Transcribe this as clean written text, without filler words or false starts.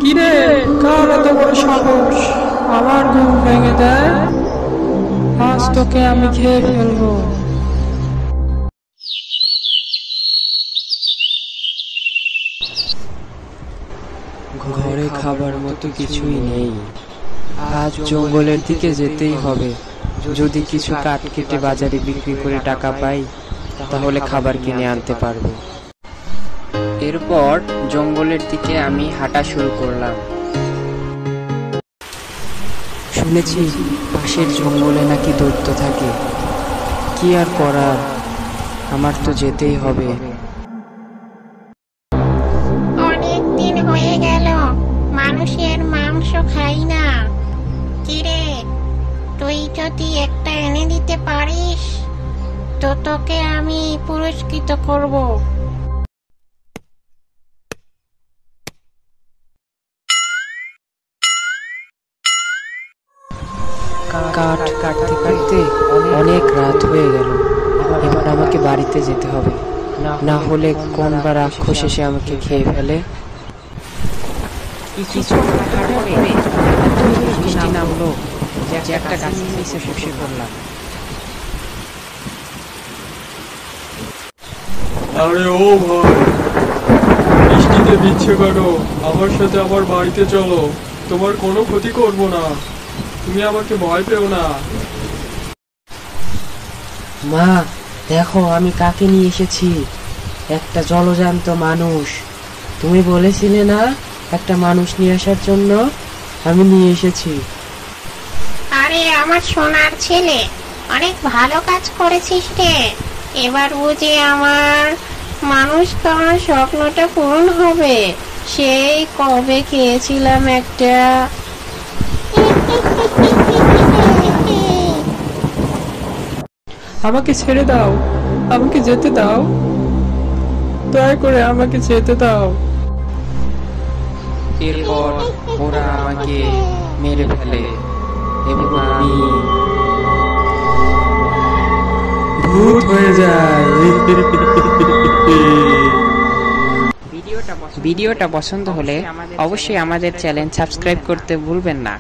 কিরে, কার এত বড় সাহস আমার ঘুম ভেঙে দেয়? আজ তোকে আমি খেয়ে ফেলবো। ঘরে খাবার মতো কিছুই নেই। আজ জঙ্গলের দিকে যেতেই হবে। যদি কিছু কাঠ কেটে বাজারে বিক্রি করে টাকা পাই তাহলে খাবার কিনে আনতে পারবো। এরপর জঙ্গলের দিকে আমি হাঁটা শুরু করলাম। শুনেছি পাশের জঙ্গলে নাকি দৈত্য থাকে। কি আর করার, আমার তো যেতেই হবে। অনেকদিন হয়ে গেল মানুষের মাংস খাই না। কিরে, তুই যদি একটা এনে দিতে পারিস তো তোকে আমি পুরস্কৃত করব। কাঠ কাটতে কাটতে অনেক রাত হয়ে গেল। এবার আমাকে বাড়িতে যেতে হবে, না হলে কোন বা রাক্ষস এসে আমাকে খেয়ে ফেলে। বৃষ্টি নামলো যে একটা গাছের নিচে বসে পড়লাম। আরে ও ভাই, বৃষ্টিতে ভিজছে কেন? আমার সাথে আমার বাড়িতে চলো, তোমার কোনো ক্ষতি করব না, তুমি আমাকে ভয় পেও না। মা, দেখো আমি কাকে নিয়ে এসেছি। একটা জলজান্ত মানুষ। তুমি বলেছিলে না একটা মানুষ নিয়ে আসার জন্য? আমি নিয়ে এসেছি। আরে আমার সোনার ছেলে, অনেক ভালো কাজ করেছিস রে। এবার বুঝি আমার মানুষ খাওয়ার স্বপ্নটা পূরণ হবে। সেই কবে খেয়েছিলাম একটা। আমাকে ছেড়ে দাও, আমাকে যেতে দাও, দয়া করে আমাকে যেতে দাও। এরপর ওরা আমাকে মেরে ফেলে এবং আমি ভূত হয়ে যায়। ভিডিওটা পছন্দ হলে অবশ্যই আমাদের চ্যানেল সাবস্ক্রাইব করতে ভুলবেন না।